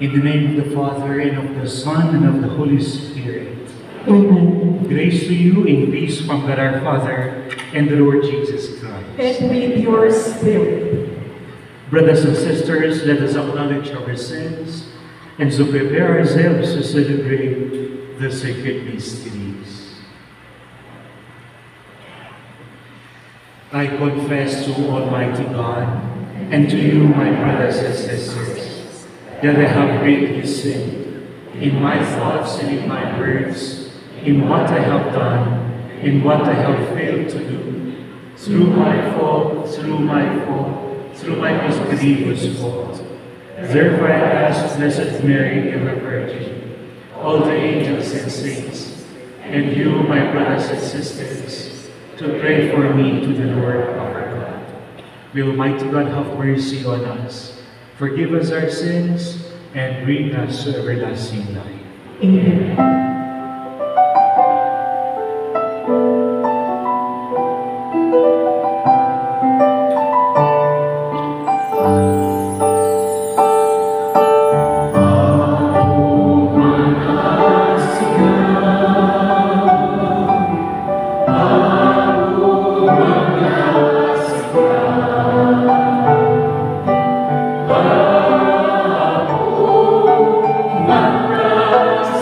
In the name of the Father, and of the Son, and of the Holy Spirit. Amen. Grace to you in peace from God our Father and the Lord Jesus Christ. And with your spirit. Brothers and sisters, let us acknowledge our sins and so prepare ourselves to celebrate the sacred mysteries. I confess to Almighty God and to you, my brothers and sisters, that I have greatly sinned in my thoughts and in my words, in what I have done, in what I have failed to do, through my fault, through my most grievous fault. Therefore I ask Blessed Mary, ever Virgin, all the angels and saints, and you, my brothers and sisters, to pray for me to the Lord our God. May Almighty God have mercy on us, forgive us our sins, and bring us to everlasting life. Amen. Mangas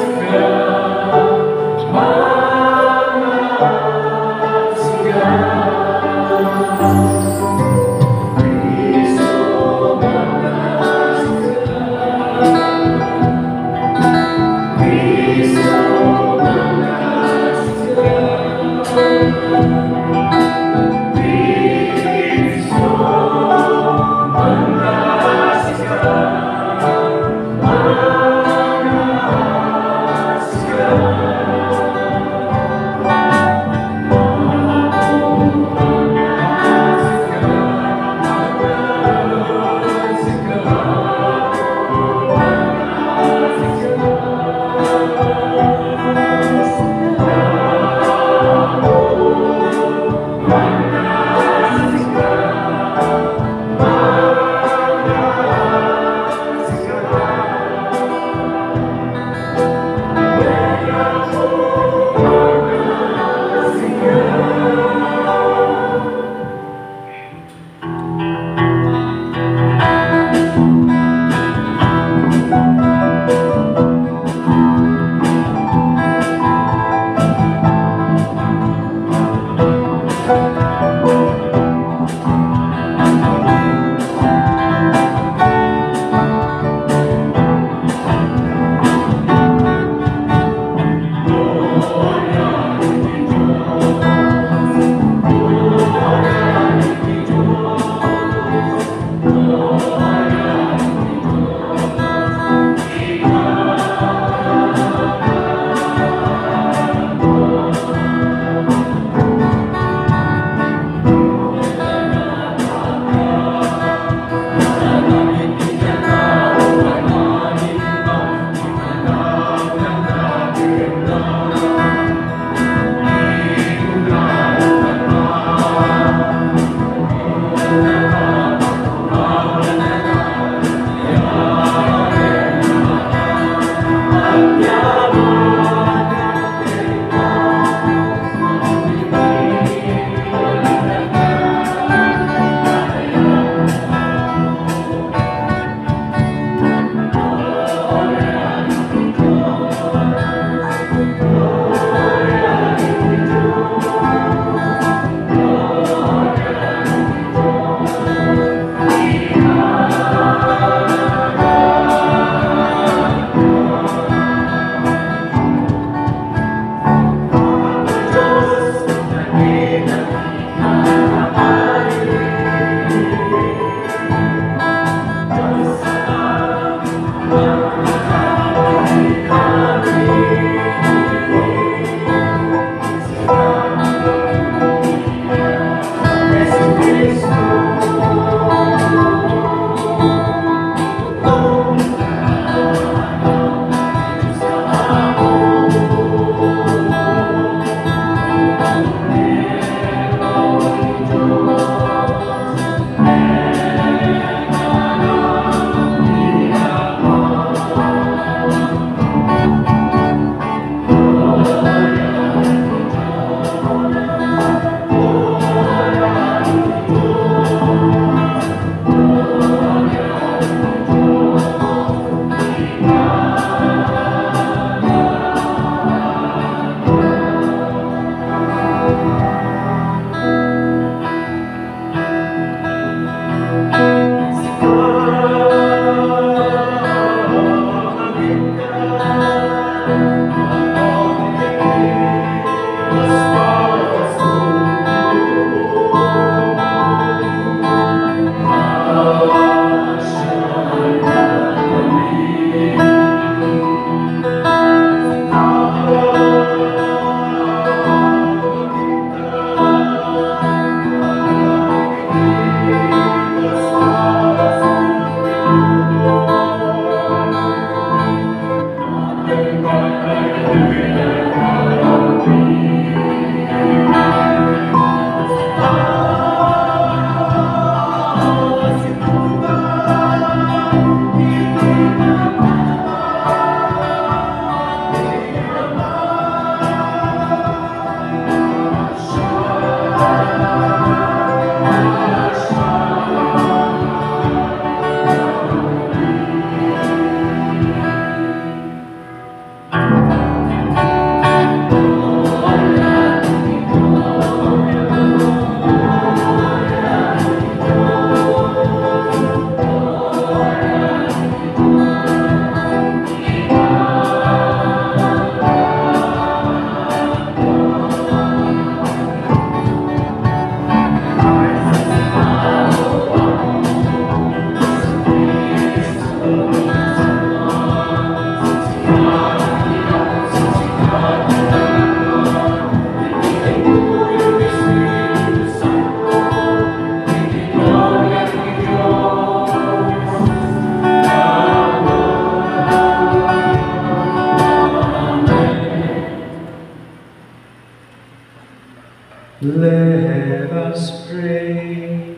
Let us pray.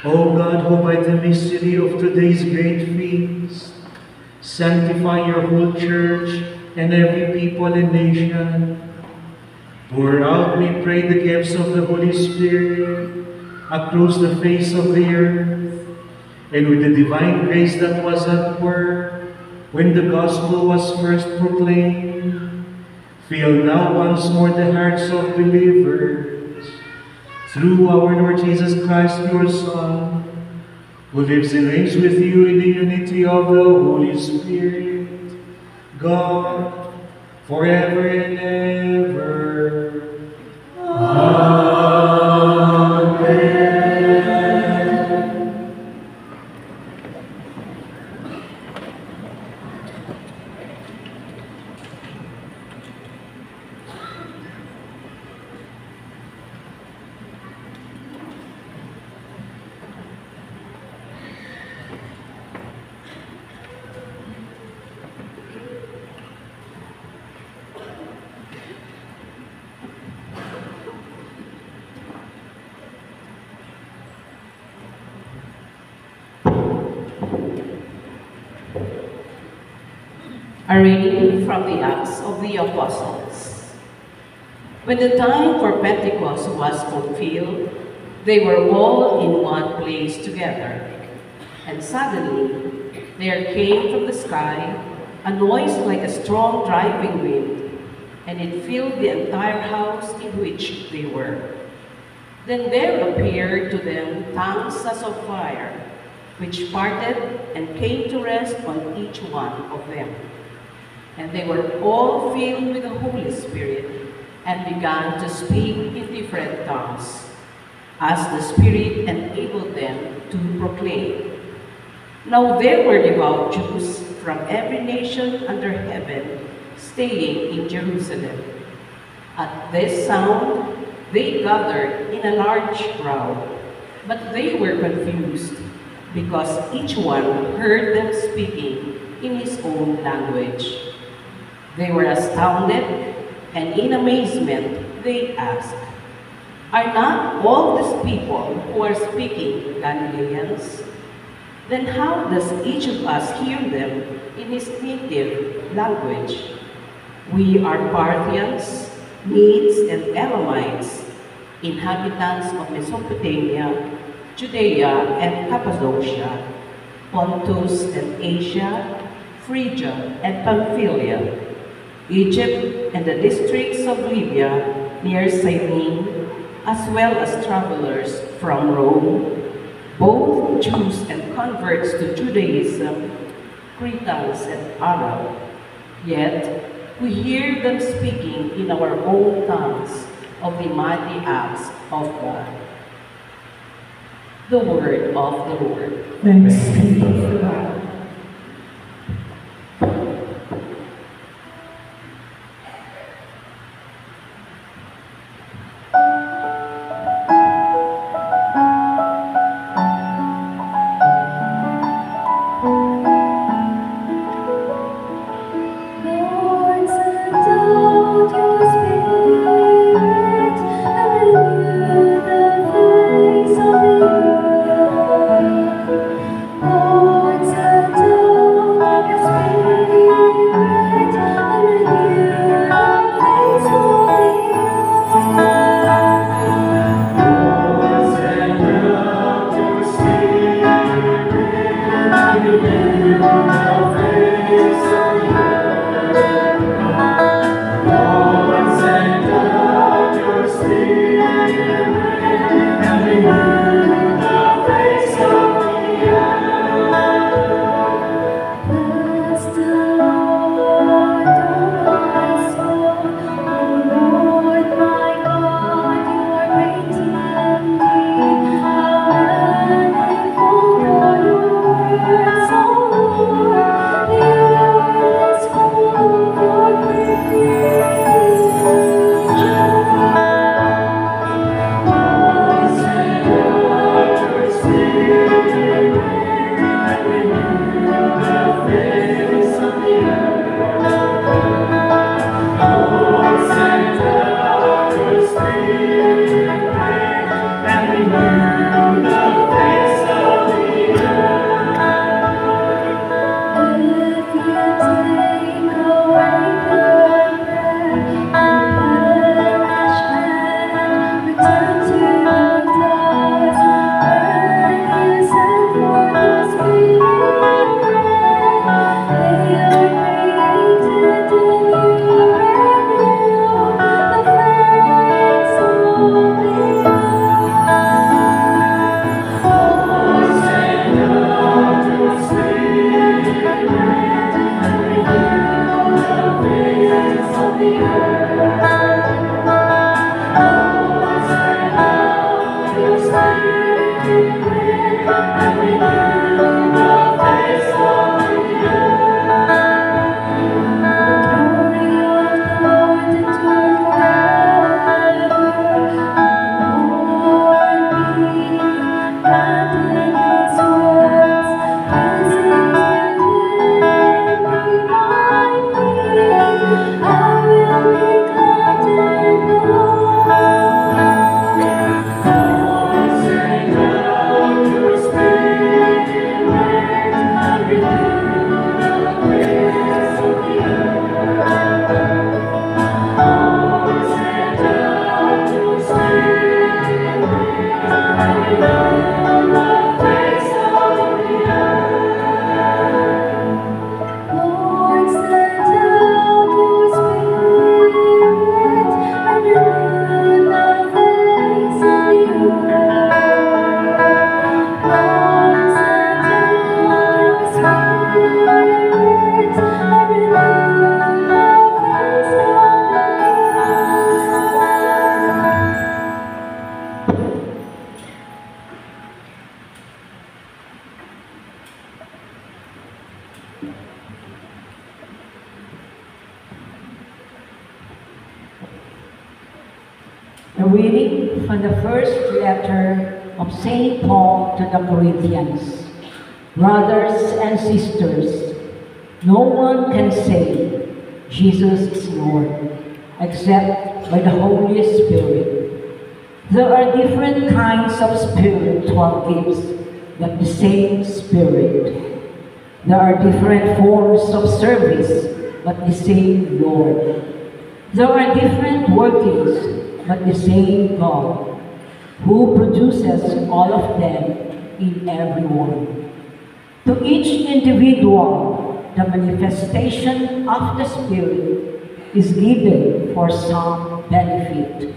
O God, who by the mystery of today's great feast sanctify your whole church and every people and nation, pour out, we pray, the gifts of the Holy Spirit across the face of the earth, and with the divine grace that was at work when the gospel was first proclaimed, fill now once more the hearts of believers through our Lord Jesus Christ, your Son, who lives and reigns with you in the unity of the Holy Spirit, God, forever and ever. Amen. A reading from the Acts of the Apostles. When the time for Pentecost was fulfilled, they were all in one place together. And suddenly there came from the sky a noise like a strong driving wind, and it filled the entire house in which they were. Then there appeared to them tongues as of fire, which parted and came to rest on each one of them. And they were all filled with the Holy Spirit and began to speak in different tongues, as the Spirit enabled them to proclaim. Now there were devout Jews from every nation under heaven staying in Jerusalem. At this sound, they gathered in a large crowd, but they were confused because each one heard them speaking in his own language. They were astounded, and in amazement they asked, "Are not all these people who are speaking Galileans? Then how does each of us hear them in his native language? We are Parthians, Medes, and Elamites, inhabitants of Mesopotamia, Judea and Cappadocia, Pontus and Asia, Phrygia and Pamphylia, Egypt and the districts of Libya near Cyrene, as well as travelers from Rome, both Jews and converts to Judaism, Cretans and Arab. Yet we hear them speaking in our own tongues of the mighty acts of God." The word of the Lord. Thanks be to God. Lord, send out your Spirit and renew the face of the earth. Lord, send out your Spirit and renew the face of the earth. Lord, send out your Spirit and renew the face of the earth. Bless the Lord, O my soul. O Lord, my God, you are great indeed. How manifold are your works, O Lord. A reading from the first letter of St. Paul to the Corinthians. Brothers and sisters, no one can say Jesus is Lord except by the Holy Spirit. There are different kinds of spiritual gifts, but the same Spirit. There are different forms of service, but the same Lord. There are different workings, but the same God, who produces all of them in everyone. To each individual, the manifestation of the Spirit is given for some benefit.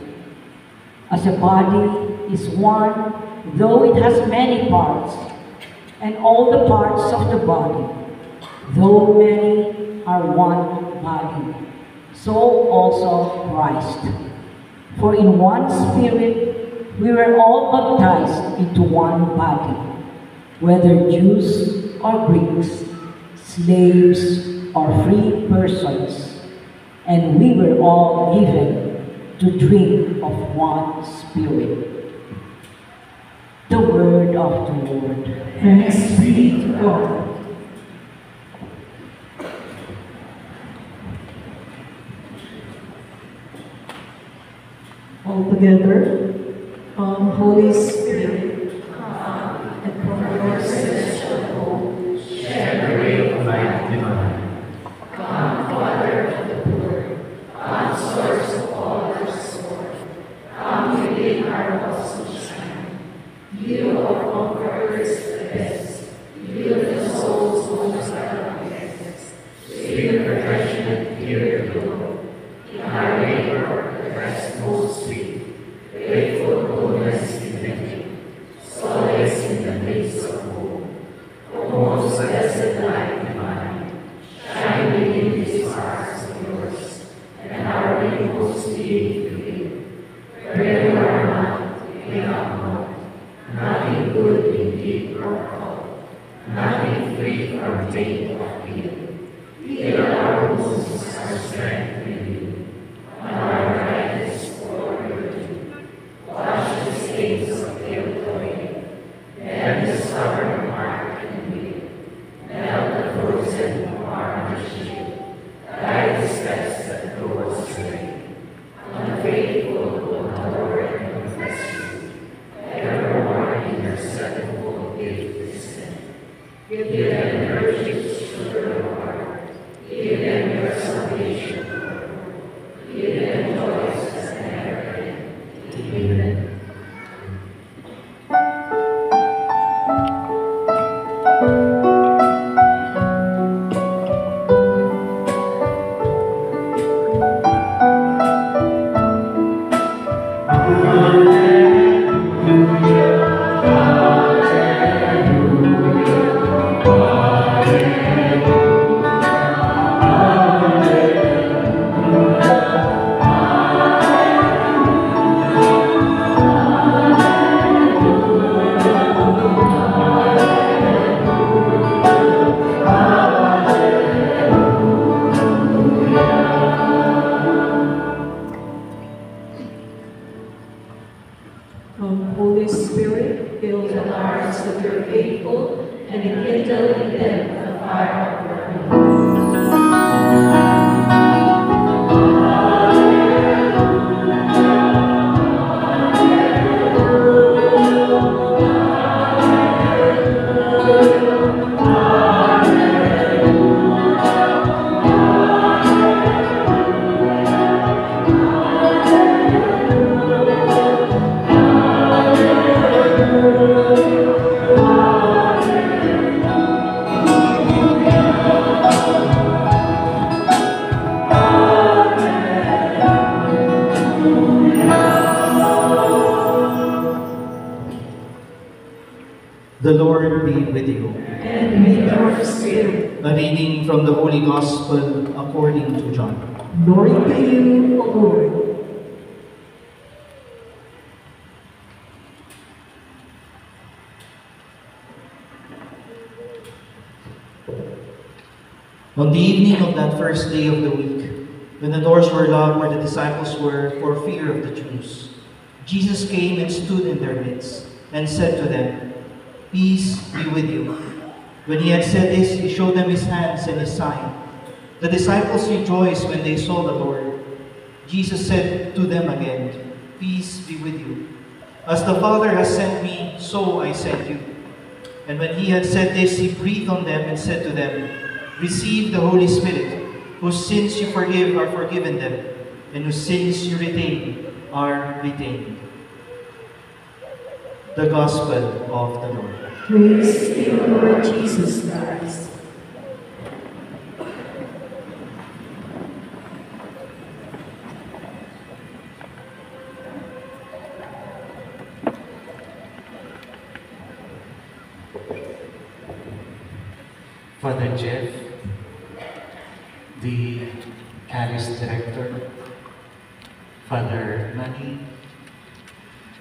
As a body is one, though it has many parts, and all the parts of the body, though many, are one body, so also Christ. For in one Spirit we were all baptized into one body, whether Jews or Greeks, slaves or free persons, and we were all given to drink of one Spirit. The word of the Lord. Thanks be to God. All together, come, Holy Spirit, come, and from your celestial home, Share the ray of light divine. come, Father of the poor, come, source of all our support, come within our walls of shine. You of conquerors the best, you the soul's most darkest, sweet refreshment here below, in our labor of the rest most sweet, grateful coolness in the deep, solace in the midst of woe. O most blessed light divine, shine within these hearts of yours, and our inmost being reveal. Where you are not, we are not, nothing good in deed or call, nothing free from taint of guilt. Heal our wounds, our strength renew, and our brightness for virtue. Wash the stains of guilt away, bear the stubborn heart and will, melt the frozen arm and shield, guide the steps that go astray. Unfaithful will adore and confess you, evermore in your sevenfold faith descend. Give them virtues to the Lord, give them your salvation, Lord. Give them joys that never end. Amen. Come, Holy Spirit, fill the hearts of your faithful, and enkindle in them the fire of your love. The Lord be with you. And with your spirit, A reading from the Holy Gospel according to John. glory to you, O Lord. On the evening of that first day of the week, when the doors were locked where the disciples were for fear of the Jews, Jesus came and stood in their midst and said to them, "Peace be with you." When he had said this, he showed them his hands and his side. The disciples rejoiced when they saw the Lord. Jesus said to them again, "Peace be with you. As the Father has sent me, so I send you." And when he had said this, he breathed on them and said to them, "Receive the Holy Spirit. Whose sins you forgive are forgiven them, and whose sins you retain are retained." The Gospel of the Lord. Praise to you, Lord Jesus Christ. Father Jeff, the Caris Director, Father Manny,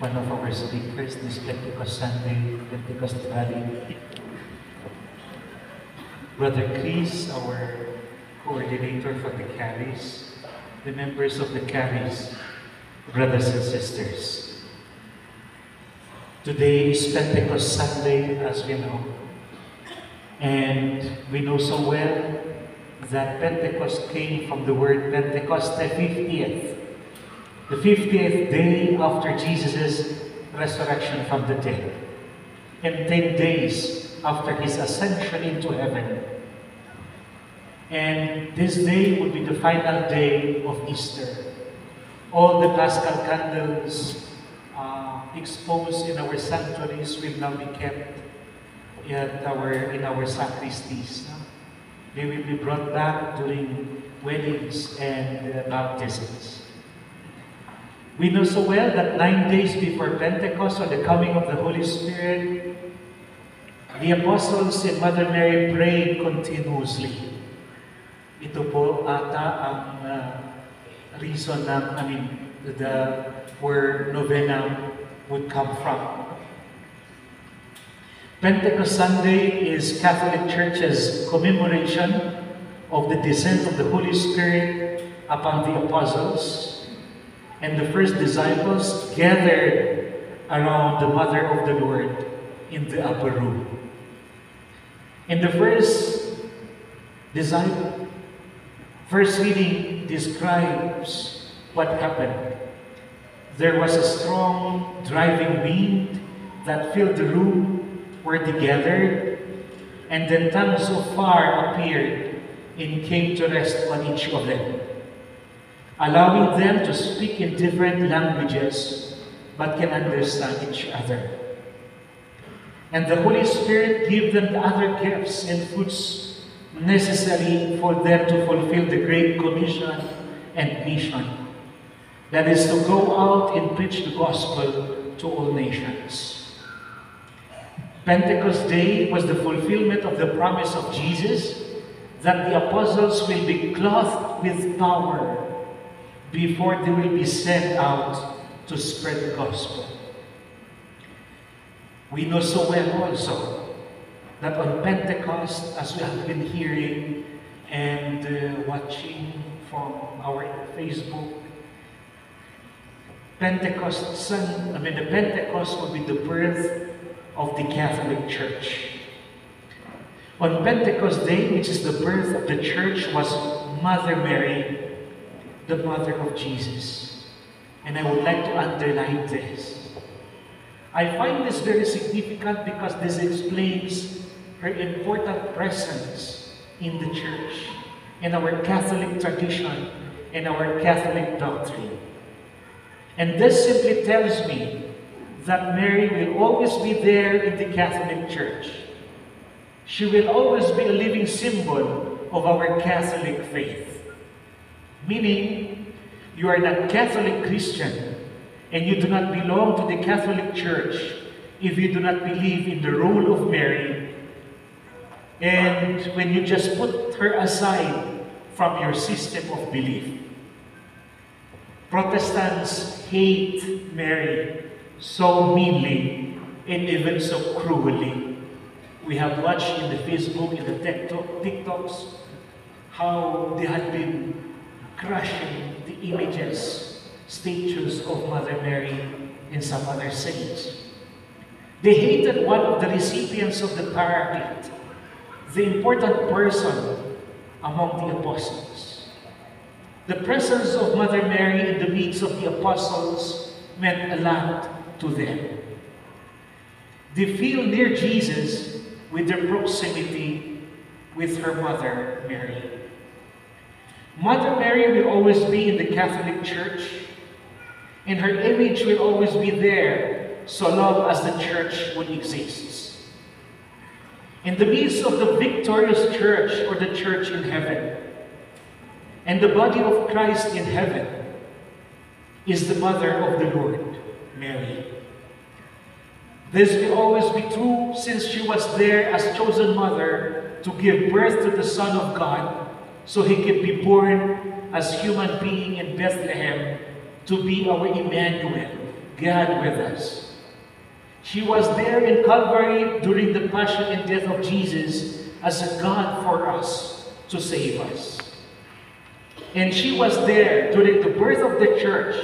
one of our speakers this Pentecost Sunday, Pentecost Rally, Brother Chris, our coordinator for the Caris, the members of the Caris, brothers and sisters. Today is Pentecost Sunday, as we know. And we know so well that Pentecost came from the word Pentecost, the 50th. The 50th day after Jesus' resurrection from the dead. And 10 days after his ascension into heaven. And this day will be the final day of Easter. All the Paschal candles exposed in our sanctuaries will now be kept in our sacristies. They will be brought back during weddings and baptisms. We know so well that 9 days before Pentecost, or the coming of the Holy Spirit, the apostles and Mother Mary prayed continuously. Ito po ata ang reason where novena would come from. Pentecost Sunday is Catholic Church's commemoration of the descent of the Holy Spirit upon the apostles, and the first disciples gathered around the Mother of the Lord in the upper room. And the first reading describes what happened. There was a strong driving wind that filled the room where they gathered, and then tongues of fire appeared and came to rest on each of them, allowing them to speak in different languages but can understand each other. And the Holy Spirit gave them the other gifts and fruits necessary for them to fulfill the Great Commission and mission, that is to go out and preach the gospel to all nations. Pentecost Day was the fulfillment of the promise of Jesus that the apostles will be clothed with power before they will be sent out to spread the gospel. We know so well also that on Pentecost, as we have been hearing and watching from our Facebook, the Pentecost will be the birth of the Catholic Church. On Pentecost Day, which is the birth of the Church, was Mother Mary, the mother of Jesus. And I would like to underline this. I find this very significant because this explains her important presence in the Church, in our Catholic tradition, in our Catholic doctrine. And this simply tells me that Mary will always be there in the Catholic Church. She will always be a living symbol of our Catholic faith. Meaning, you are not Catholic Christian and you do not belong to the Catholic Church if you do not believe in the role of Mary, and when you just put her aside from your system of belief. Protestants hate Mary so meanly and even so cruelly. We have watched in the Facebook, in the TikToks, how they had been crushing the images, statues of Mother Mary and some other saints. They hated one of the recipients of the Paraclete, the important person among the apostles. The presence of Mother Mary in the midst of the apostles meant a lot to them. They feel near Jesus with their proximity with her mother, Mary. Mother Mary will always be in the Catholic Church, and her image will always be there so long as the Church would exist. In the midst of the victorious Church, or the Church in heaven, and the body of Christ in heaven, is the Mother of the Lord, Mary. This will always be true since she was there as chosen mother to give birth to the Son of God, so he could be born as human being in Bethlehem to be our Emmanuel, God with us. She was there in Calvary during the passion and death of Jesus as a God for us to save us. And she was there during the birth of the church,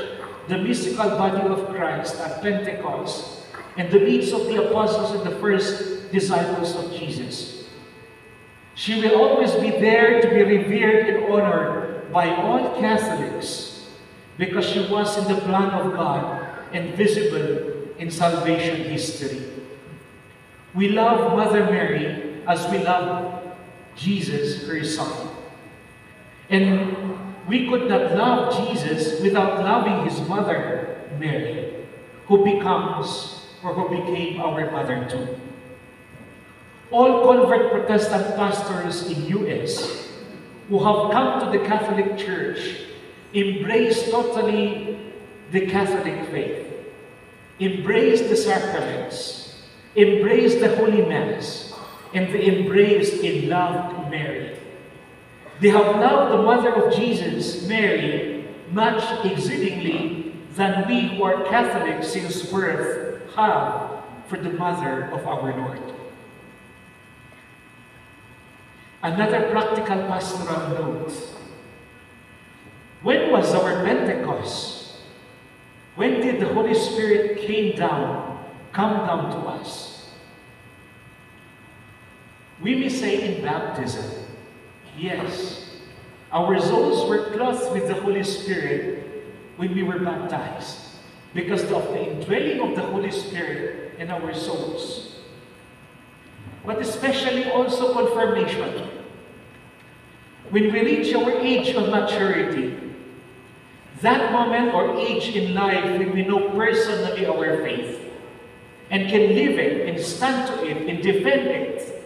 the mystical body of Christ at Pentecost, in the midst of the apostles and the first disciples of Jesus. She will always be there to be revered and honored by all Catholics because she was in the plan of God and visible in salvation history. We love Mother Mary as we love Jesus, her Son. And we could not love Jesus without loving his mother, Mary, who became our mother too. All convert Protestant pastors in US who have come to the Catholic Church embrace totally the Catholic faith, embrace the sacraments, embrace the Holy Mass, and they embrace and loved Mary. They have loved the mother of Jesus, Mary, much exceedingly than we who are Catholics since birth have for the mother of our Lord. Another practical pastoral note. When was our Pentecost? When did the Holy Spirit come down to us? We may say in baptism, yes, our souls were clothed with the Holy Spirit when we were baptized because of the indwelling of the Holy Spirit in our souls. But especially also confirmation. When we reach our age of maturity, that moment or age in life when we know personally our faith and can live it and stand to it and defend it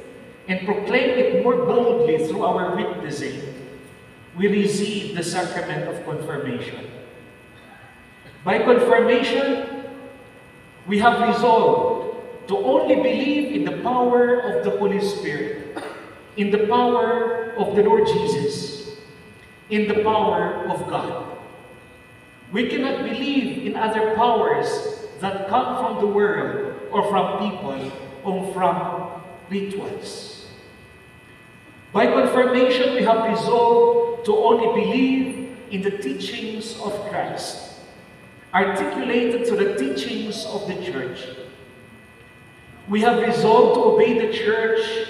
and proclaim it more boldly through our witnessing, we receive the sacrament of confirmation. By confirmation, we have resolved to only believe in the power of the Holy Spirit, in the power of the Lord Jesus, in the power of God. We cannot believe in other powers that come from the world or from people or from rituals. By confirmation, we have resolved to only believe in the teachings of Christ, articulated to the teachings of the Church. We have resolved to obey the Church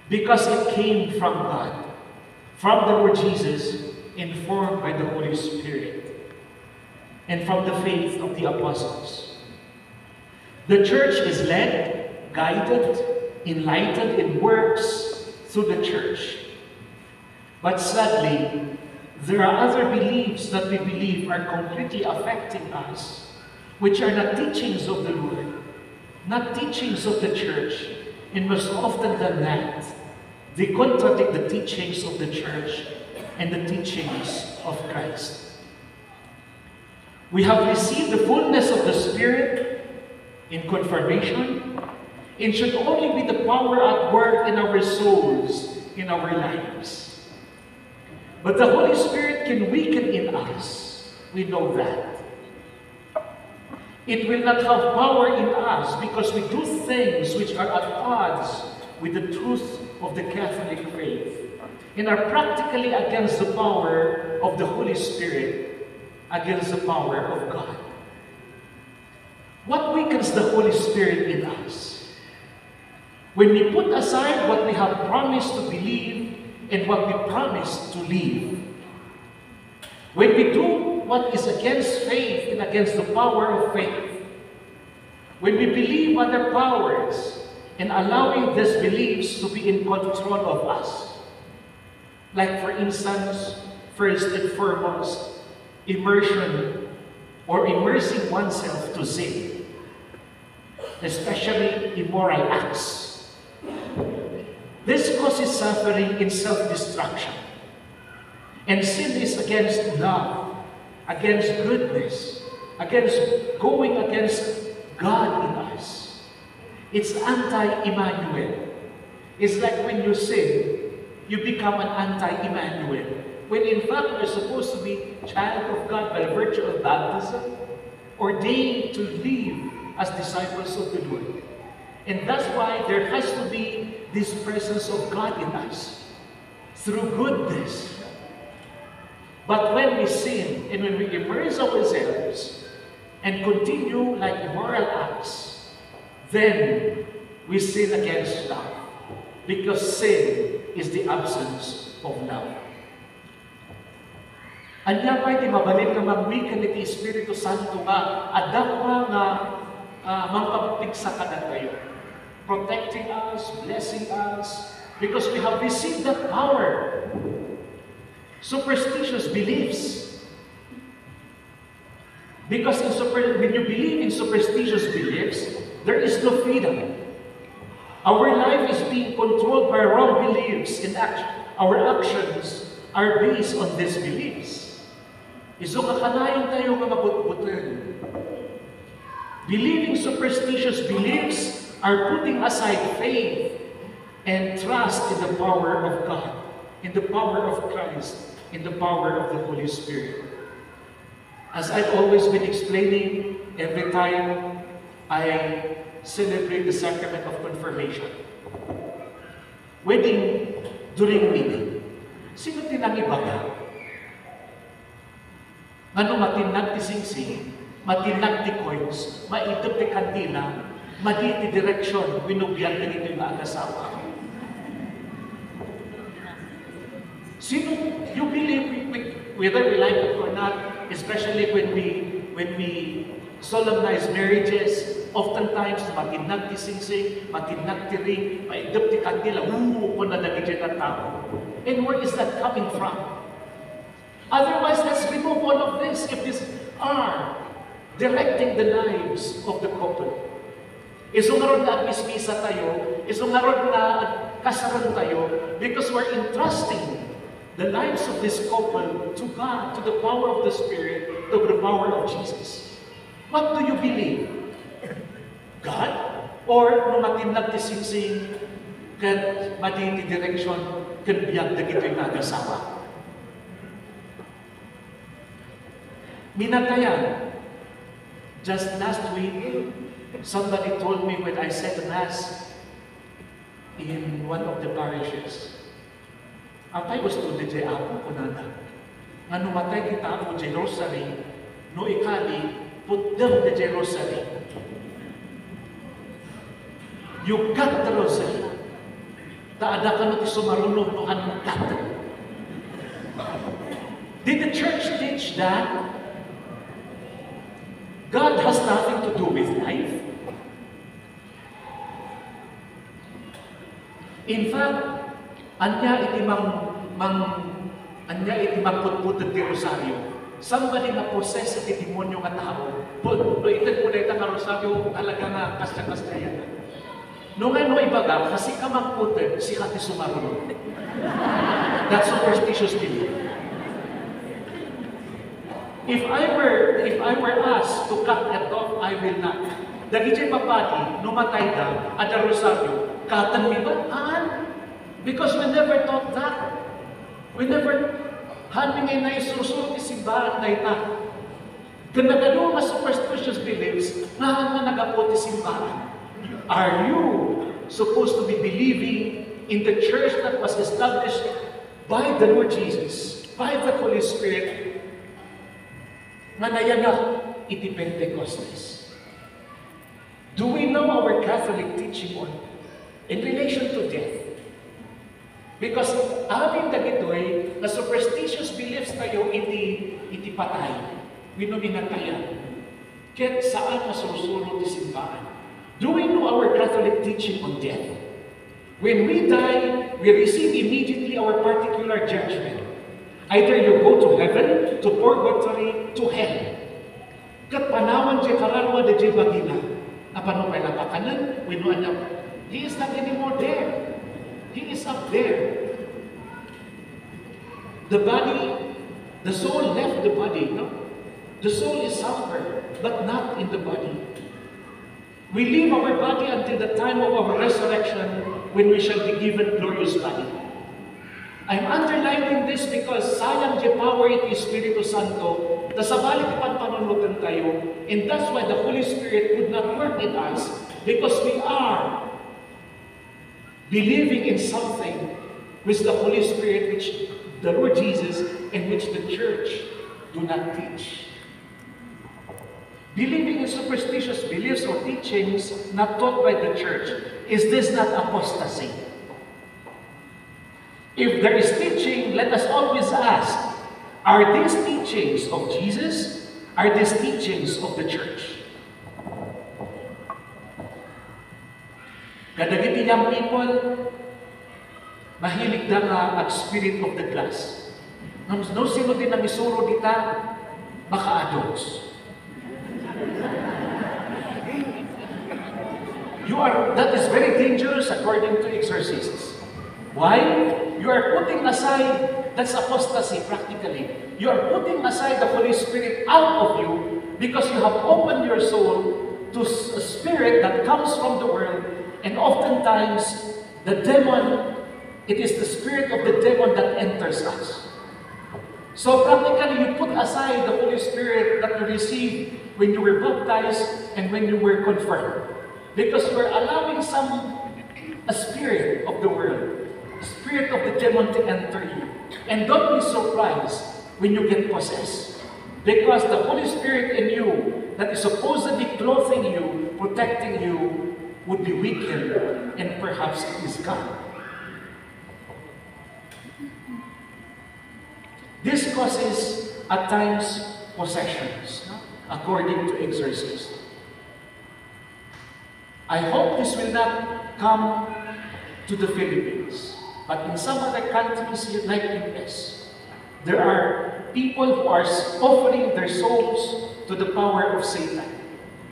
because it came from God, from the Lord Jesus, informed by the Holy Spirit, and from the faith of the apostles. The Church is led, guided, enlightened, and works through the Church. But sadly, there are other beliefs that we believe are completely affecting us, which are not teachings of the Lord, not teachings of the Church, and most often than that, they contradict the teachings of the Church and the teachings of Christ. We have received the fullness of the Spirit in confirmation, and should only be the power at work in our souls, in our lives. But the Holy Spirit can weaken in us. We know that. It will not have power in us because we do things which are at odds with the truth of the Catholic faith and are practically against the power of the Holy Spirit, against the power of God. What weakens the Holy Spirit in us? When we put aside what we have promised to believe and what we promise to live. When we do what is against faith and against the power of faith. When we believe other powers and allowing these beliefs to be in control of us. Like for instance, first and foremost, immersion or immersing oneself to sin, especially immoral acts. This causes suffering and self-destruction. And sin is against love, against goodness, against going against God in us. It's anti-Emmanuel. It's like when you sin, you become an anti-Emmanuel. When in fact we're supposed to be child of God by virtue of baptism, ordained to live as disciples of the Lord. And that's why there has to be this presence of God in us through goodness. But when we sin and when we immerse ourselves and continue like immoral acts, then we sin against love. Because sin is the absence of love. Anya pa iti mabalin nga magwikan iti Espiritu Santo nga adakwa nga mangpapigsa kada tayo. Protecting us, blessing us, because we have received that power. Superstitious beliefs. Because when you believe in superstitious beliefs, there is no freedom. Our life is being controlled by wrong beliefs and our actions are based on these beliefs. Iso kakanayon tayo nga mabutbutan. Believing superstitious beliefs are putting aside faith and trust in the power of God, in the power of Christ, in the power of the Holy Spirit. As I've always been explaining every time I celebrate the sacrament of confirmation. During wedding, sino tinangibaga? Ngano matinag ti singsing, matinag ti coins, maidop ti kandila, maditi direksyon, winubyan na ito yung asawa. Sino, you believe, whether we like it or not, especially when we solemnize marriages, oftentimes matinag ti singsing, matinag ti ring, maidop ti kandila, kung nadagidyan ang tao. And where is that coming from? Otherwise, let's remove all of this if these are directing the lives of the couple. Iso nga ron na mismisa tayo, iso nga ron na kasaran tayo, because we're entrusting the lives of this couple to God, to the power of the Spirit, to the power of Jesus. What do you believe? God? Or no matinag ti singsing, kan maditi direksyon, kan biyag na gito'y nagasawa? Minatayan. Just last week, somebody told me when I said Mass in one of the parishes, apay gusto di jay ako kunana. Nga numatay kita ako jay rosary, no ikali, put them the jay rosary. You got the rosary. Taada ka no ti sumarunod no anong got. Did the church teach that God has nothing to do with life? In fact, anya iti magputputad ti rosaryo. Somebody na possess iti demonyo nga tao. Itan po na itang rosaryo talaga nga kasta-kastayan. No nga no ibaga, kasi ka magputad, si kati sumarunod. That's superstitious belief. If I were asked to cut that off, I will not. Dagiti papati, numatay ka, at the rosaryo, katan mi ba? Because we never taught that. We never had ngay na isusunod isimbahan na ita. Kanagano nga superstitious beliefs, nga nagapo ti simbahan. Are you supposed to be believing in the church that was established by the Lord Jesus, by the Holy Spirit, manayana iti Pentecostes. Do we know our Catholic teaching on in relation to death? Because amin dagitoy na superstitious beliefs tayo iti patay. Winominatayan. Ket saan masusulod ti simbahan? Do we know our Catholic teaching on death? When we die, we receive immediately our particular judgment. Either you go to heaven, to purgatory, to hell. Kat panawan di kararwa di bagina. Apano pa lapakanan, winuan niya, he is not anymore there. He is up there. The body, the soul left the body, no? The soul is somewhere, but not in the body. We leave our body until the time of our resurrection, when we shall be given glorious body. I'm underlining this because sayang di power iti Espiritu Santo, na sa balik panpanunugan tayo, and that's why the Holy Spirit would not work in us, because we are believing in something which the Holy Spirit, which the Lord Jesus, and which the church do not teach. Believing in superstitious beliefs or teachings not taught by the church, is this not apostasy? If there is teaching, let us always ask, are these teachings of Jesus? Are these teachings of the church? Kadagiti young people, mahilig na nga at spirit of the glass. No sino din ang isuro dita, maka-adults. That is very dangerous according to exorcists. Why? You are putting aside, that's apostasy practically. You are putting aside the Holy Spirit out of you because you have opened your soul to a spirit that comes from the world, and oftentimes the demon, it is the spirit of the demon that enters us. So practically you put aside the Holy Spirit that you received when you were baptized and when you were confirmed. Because you are allowing a spirit of the world, a spirit of the demon to enter you. And don't be surprised when you get possessed. Because the Holy Spirit in you that is supposedly clothing you, protecting you, would be weakened, and perhaps it is gone. This causes, at times, possessions, according to exorcists. I hope this will not come to the Philippines, but in some other countries like US, there are people who are offering their souls to the power of Satan.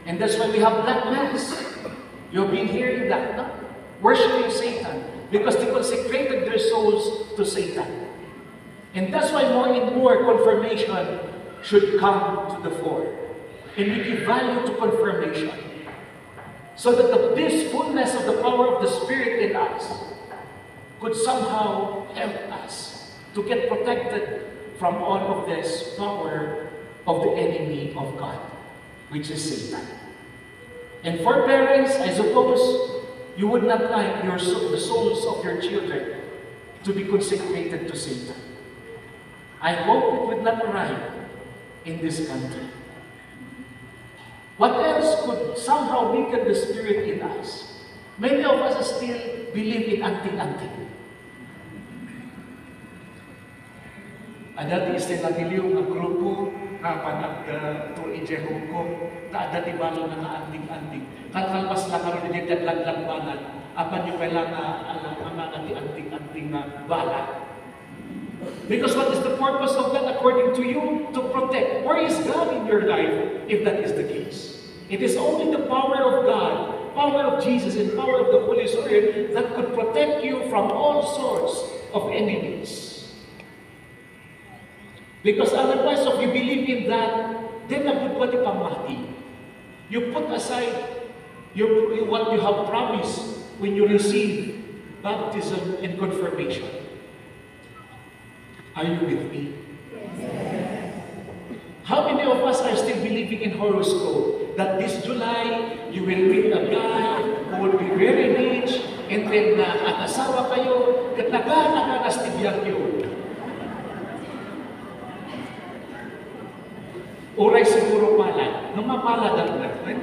And that's why we have Black Mass. You've been hearing that, no? Worshipping Satan, because they consecrated their souls to Satan. And that's why more and more confirmation should come to the fore. And we give value to confirmation. So that this fullness of the power of the Spirit in us could somehow help us to get protected from all of this power of the enemy of God, which is Satan. And for parents, I suppose, you would not like the souls of your children to be consecrated to Satan. I hope it would not arrive in this country. What else could somehow weaken the spirit in us? Many of us still believe in anting-anting. Adati istila niliw ng grupo na panag to ijehong ko na adati balo na anting-anting. Kalkalpas lang karoon din daglag-lagbanan. Apan yung kailangan ang anting-anting na bala. Because what is the purpose of that according to you? To protect. Where is God in your life if that is the case? It is only the power of God, power of Jesus, and power of the Holy Spirit that could protect you from all sorts of enemies. Because otherwise, if you believe in that, then nagudwati pamati. You put aside what you have promised when you receive baptism and confirmation. Are you with me? Yes. How many of us are still believing in horoscope? That this July, you will meet a guy who will be very rich, And then, asawa kayo, kat nagana-ganas tibiyang yun. Uray siguro pala, namapala natin.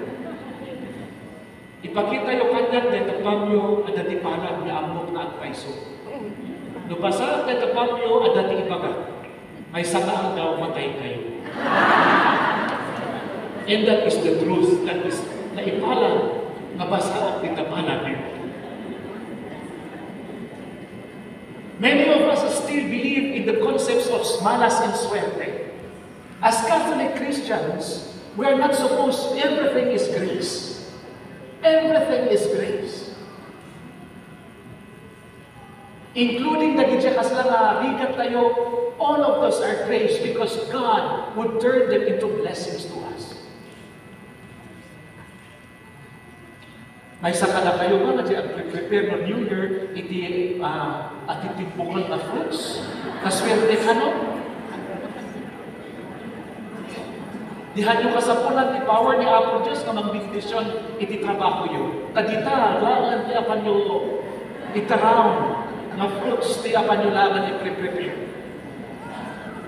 Ipakita yung kanyang detapamyo at dati pala na amok na ang paiso. Nubasa ang detapamyo at dati ibaga, may saka daw matay kayo. And that is the truth. That is naipala, nabasa ang detapala niyo. Many of us still believe in the concepts of malas and suerte. As Catholic Christians, we are not supposed, everything is grace. Everything is grace. Including the gidyakas lang rigat tayo, all of those are grace because God would turn them into blessings to us. May saka na kayo ba na prepare ng New Year, iti atitipukal na fruits? Kaswerte ka no? Dihan nyo kasapulan ni power ni Apo Diyos na mag-bendisyon iti trabaho yun. Tadita, langan di apan nyo itaraw na fruits di apan nyo langan i-prepare.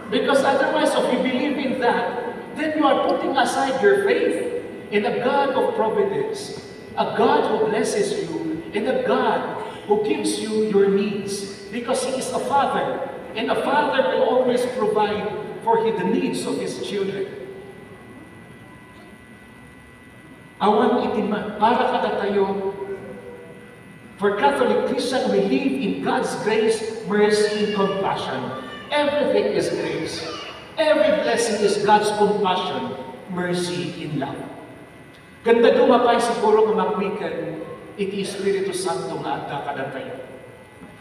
Because otherwise, if you believe in that, then you are putting aside your faith in a God of providence, a God who blesses you, and a God who gives you your needs. Because He is a Father, and a Father will always provide for the needs of His children. Awan itima, para kada tayo, for Catholic Christian, we live in God's grace, mercy, and compassion. Everything is grace. Every blessing is God's compassion, mercy, and love. Ganda dumapay siguro nga mag-weekend, iti Espiritu Santo nga adda kada tayo.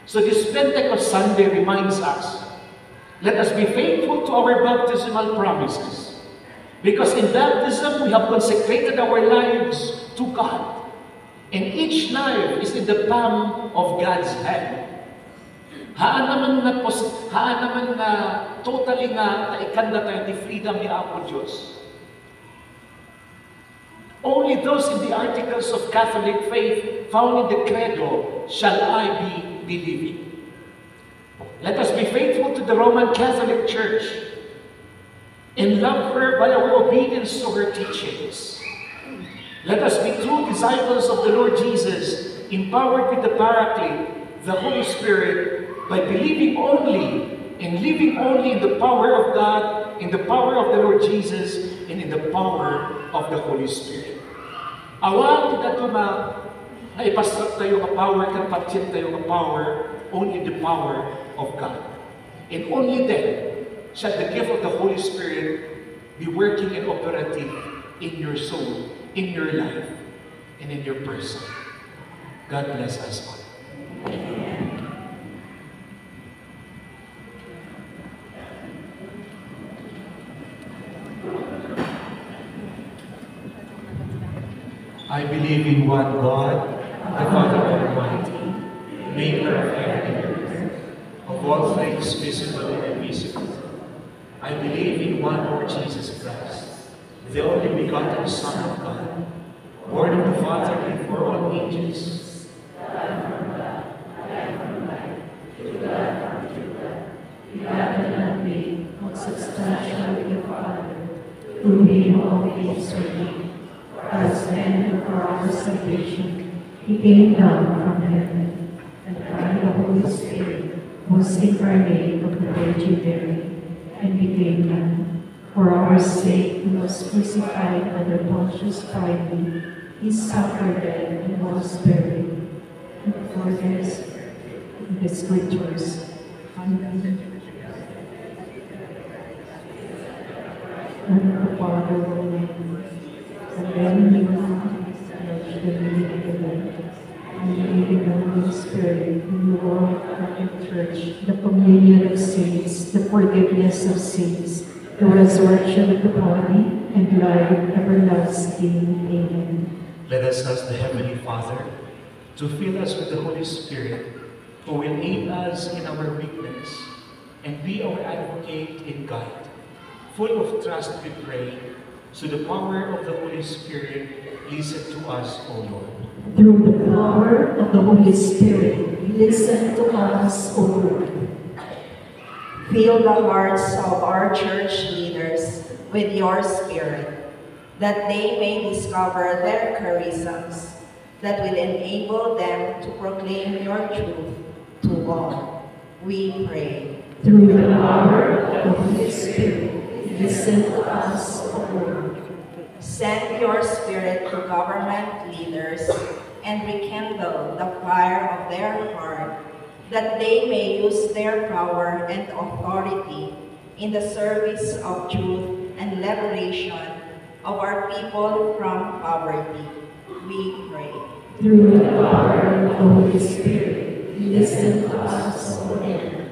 So this Pentecost Sunday reminds us, let us be faithful to our baptismal promises. Because in baptism, we have consecrated our lives to God. And each life is in the palm of God's hand. Haan naman na totally nga naikanda tayo the freedom ni Apo Diyos. Only those in the articles of Catholic faith found in the Credo shall I be believing. Let us be faithful to the Roman Catholic Church and love her by our obedience to her teachings. Let us be true disciples of the Lord Jesus, empowered with the Paraclete, the Holy Spirit, by believing only and living only in the power of God, in the power of the Lord Jesus, and in the power of the Holy Spirit. Awan kita na ipasrat tayo ka power, kan patsit tayo ka power, only the power of God. And only then shall the gift of the Holy Spirit be working and operative in your soul, in your life, and in your person. God bless us all. I believe in one God, the Father Almighty, maker of heaven and earth, of all things visible and invisible. I believe in one Lord Jesus Christ, the only begotten Son of God, born of the Father before all ages, God from God, light from light, true God from true God, begotten and made, consubstantial with the Father, through Him all things were made. For us men and for our salvation, He came down from heaven, and by the Holy Spirit was incarnate of the Virgin Mary, and became man. For our sake He was crucified under Pontius Pilate. He suffered death and was buried. And for this, in the Scriptures, and the Father will reign. And then He will judge the living and the dead. And believe in the Holy Spirit, in the world Catholic Church, the communion of saints, the forgiveness of sins, the resurrection of the body, and life everlasting. Amen. Let us ask the Heavenly Father to fill us with the Holy Spirit, who will aid us in our weakness and be our advocate and guide. Full of trust we pray, so the power of the Holy Spirit listen to us, O Lord. Through the power of the Holy Spirit, listen to us, O Lord. Fill the hearts of our church leaders with your Spirit, that they may discover their charisms that will enable them to proclaim your truth to all. We pray. Through the power of the Holy Spirit, listen to us, O Lord. Send your Spirit to government leaders and rekindle the fire of their heart, that they may use their power and authority in the service of truth and liberation of our people from poverty. We pray. Through the power of the Holy Spirit, listen to us, O Lord.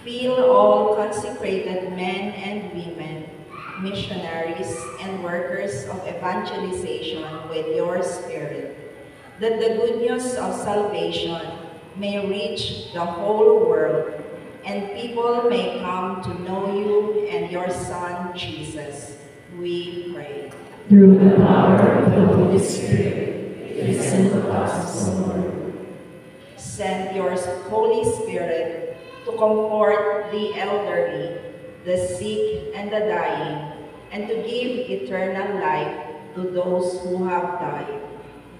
Fill all consecrated men and women, missionaries and workers of evangelization with your Spirit, that the good news of salvation may reach the whole world, and people may come to know you and your Son, Jesus. We pray. Through the power of the Holy Spirit, listen to us, O Lord. Send your Holy Spirit to comfort the elderly, the sick, and the dying, and to give eternal life to those who have died.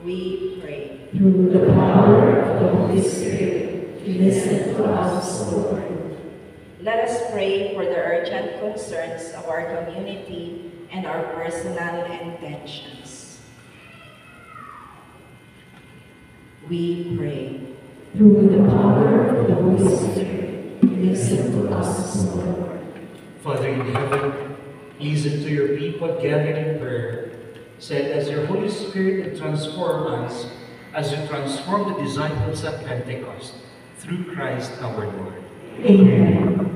We pray. Through the power of the Holy Spirit, listen to us, O Lord. Let us pray for the urgent concerns of our community and our personal intentions. We pray. Through the power of the Holy Spirit, listen to us, O Lord. Father in heaven, listen to your people gathered in prayer. Send us your Holy Spirit and transform us as you transform the disciples at Pentecost, through Christ our Lord. Amen.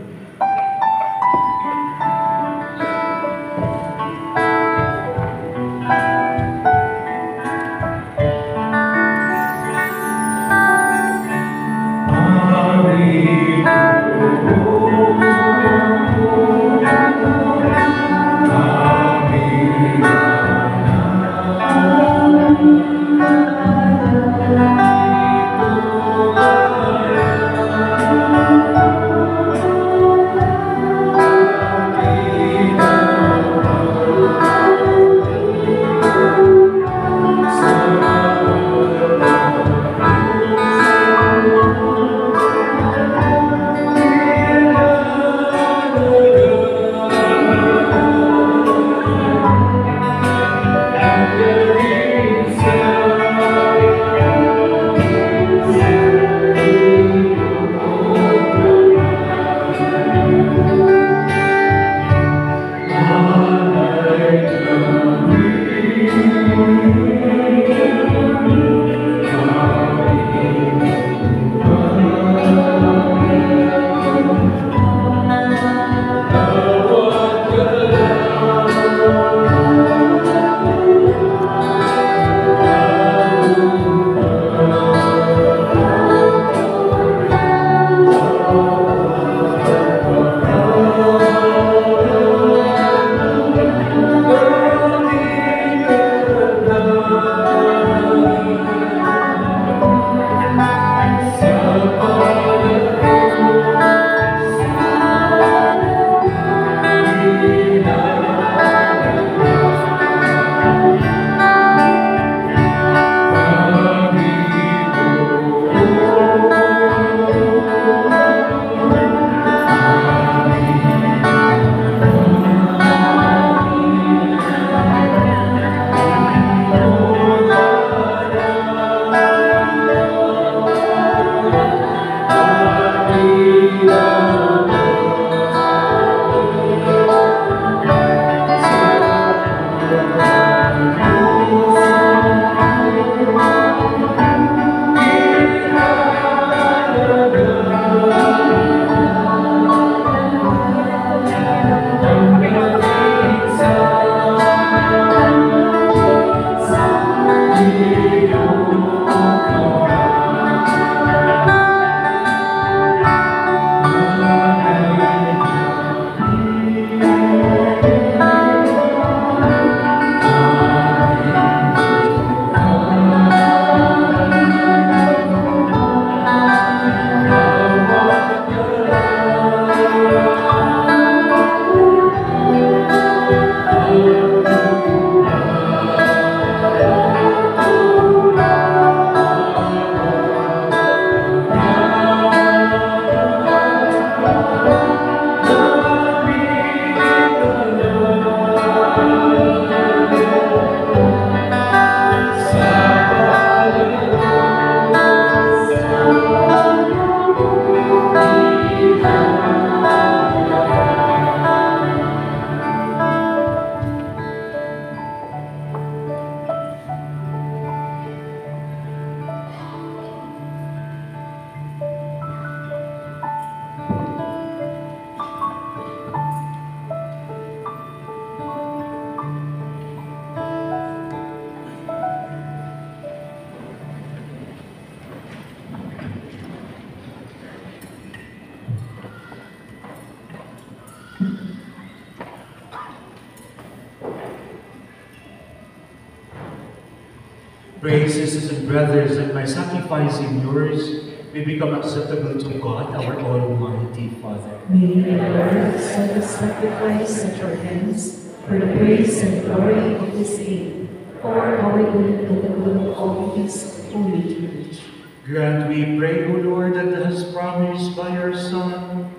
Pray, sisters and brothers, that my sacrifice and yours may become acceptable to God, our Almighty Father. May the Lord accept the sacrifice at your hands for the praise and glory of His name, for our good and the good of all His holy church. Grant, we pray, O Lord, that as promised by your Son,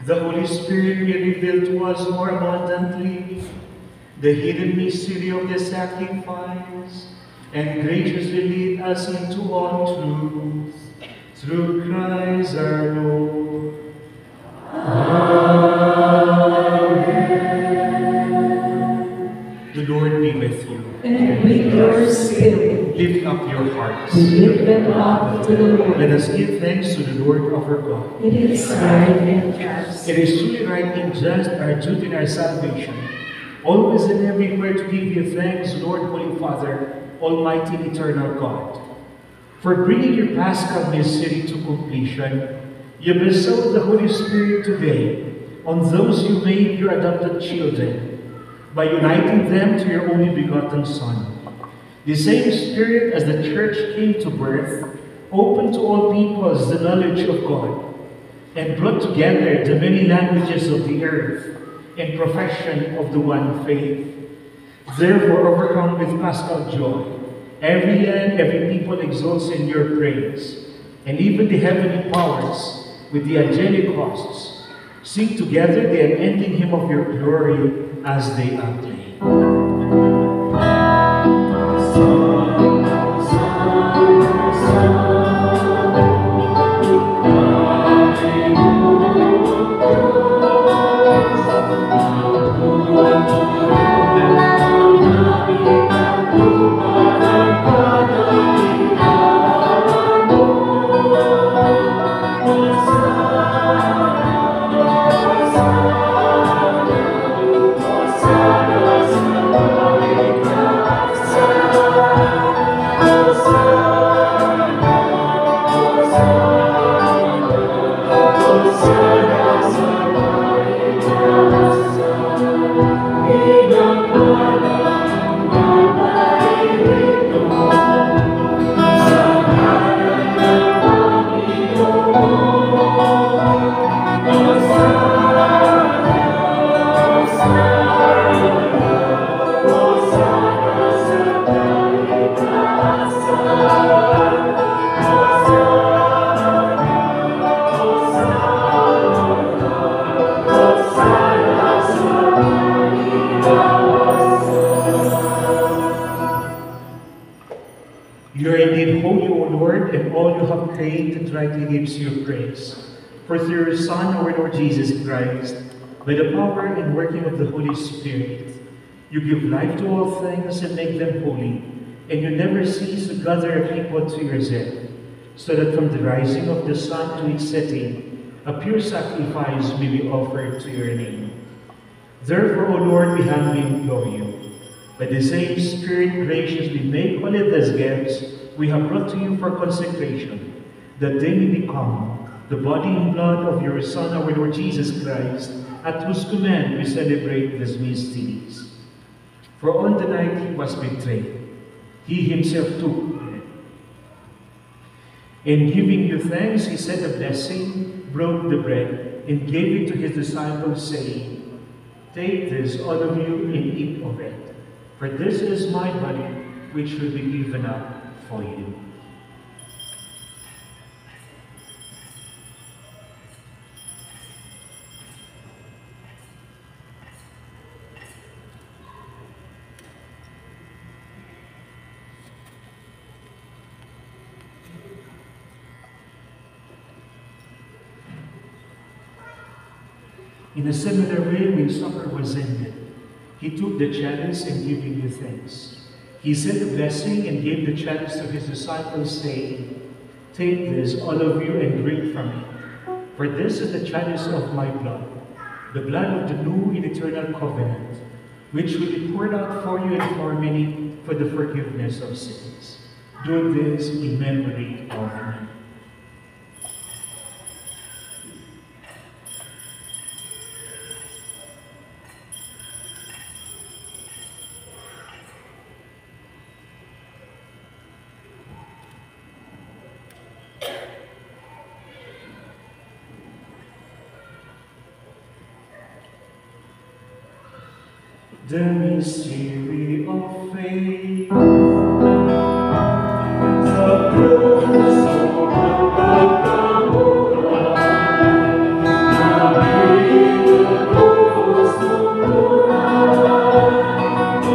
the Holy Spirit may reveal to us more abundantly the hidden mystery of the sacrifice, and graciously lead us into all truth. Through Christ our Lord. Amen. The Lord be with you. And with your spirit, Lift up your hearts. we lift them up to the Lord. Let us give thanks to the Lord our God. It is right and just. It is truly right and just, our duty and our salvation, always and everywhere to give you thanks, Lord, Holy Father, Almighty and eternal God. For bringing your Paschal mystery to completion, you bestowed the Holy Spirit today on those you made your adopted children by uniting them to your only begotten Son. The same Spirit as the Church came to birth, opened to all peoples the knowledge of God, and brought together the many languages of the earth in profession of the one faith. Therefore, overcome with paschal joy, every land, every people exalts in your praise, and even the heavenly powers with the angelic hosts sing together the unending hymn of your glory as they acclaim. You are indeed holy, O Lord, and all you have created rightly gives you praise. For through your Son, our Lord Jesus Christ, by the power and working of the Holy Spirit, you give life to all things and make them holy, and you never cease to gather a people to yourself, so that from the rising of the sun to its setting, a pure sacrifice may be offered to your name. Therefore, O Lord, we humbly implore you, by the same Spirit graciously make holy these gifts we have brought to you for consecration, that they may become the body and blood of your Son, our Lord Jesus Christ, at whose command we celebrate these mysteries. For on the night he was betrayed, he himself took bread. In giving you thanks, he said a blessing, broke the bread, and gave it to his disciples, saying, "Take this, all of you, and eat of it. For this is my body, which will be given up for you." In a similar way, when supper was ended, he took the chalice and giving you thanks. He said a blessing and gave the chalice to his disciples, saying, "Take this, all of you, and drink from it. For this is the chalice of my blood, the blood of the new and eternal covenant, which will be poured out for you and for many for the forgiveness of sins. Do this in memory of me." The mystery of faith. Sa puso ng pagkamulan, namin ang pusong mula.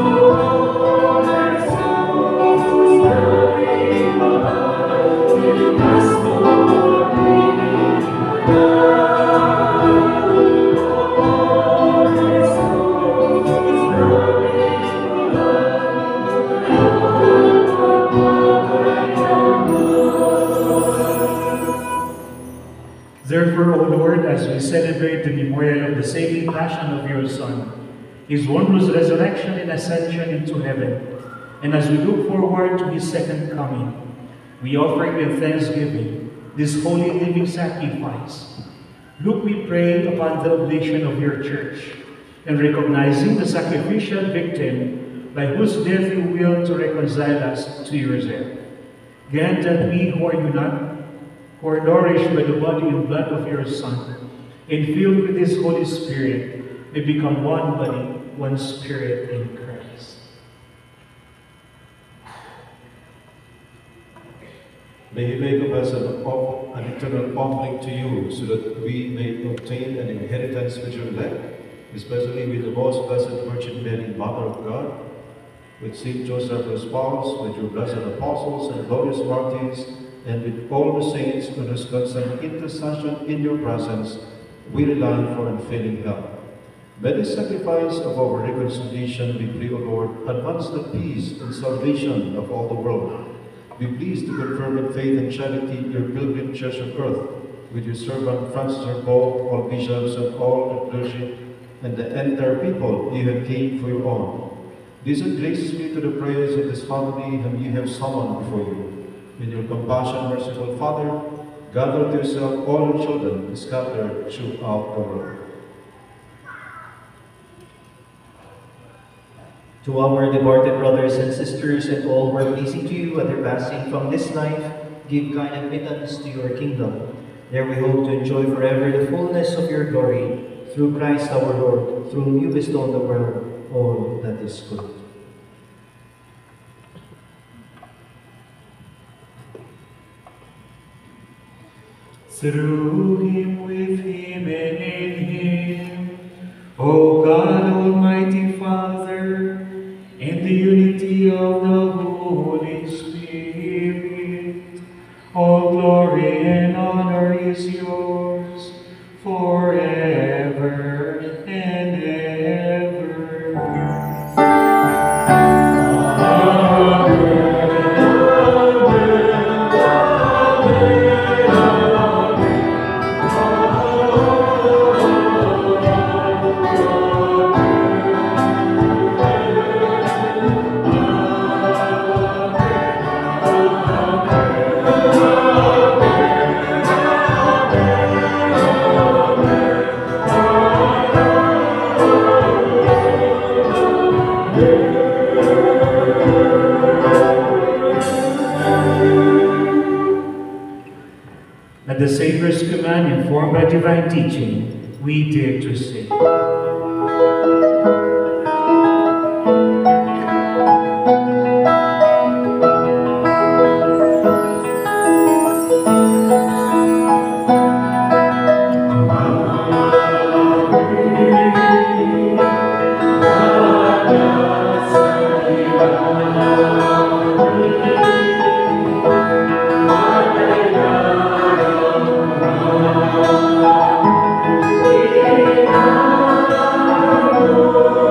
O Jesus, namin mahal, iligtas mo Therefore, O Lord, as we celebrate the memorial of the saving passion of your Son, his wondrous resurrection and ascension into heaven, and as we look forward to his second coming, we offer with thanksgiving this holy living sacrifice. Look, we pray, upon the oblation of your church, and recognizing the sacrificial victim by whose death you will to reconcile us to yourself. Grant that we who are nourished by the body and blood of your Son, and filled with his Holy Spirit, may become one body, one spirit in Christ. May he make of us an eternal offering to you, so that we may obtain an inheritance with your elect, especially with the most blessed Virgin Mary, Mother of God, with Saint Joseph, her spouse, with your blessed apostles and glorious martyrs, and with all the saints on whose constant intercession in your presence we rely for unfailing help. By the sacrifice of our reconciliation, we pray, O Lord, advance the peace and salvation of all the world. Be pleased to confirm in faith and charity your pilgrim church of earth, with your servant Francis our Pope, all bishops and all the clergy, and the entire people you have gained for your own. Listen graciously to the prayers of this family whom you have summoned before you. In your compassion, merciful Father, gather to yourself all your children scattered throughout the world. To our departed brothers and sisters and all who are pleasing to you at their passing from this life, give kind admittance to your kingdom. There we hope to enjoy forever the fullness of your glory. Through Christ our Lord, through whom you bestow on the world all that is good. Through him, with him, and in him, O God, Almighty Father, in the unity of the Holy Spirit, all glory and honor is yours forever and ever. At the Savior's command, informed by divine teaching, we dare to say, Amen.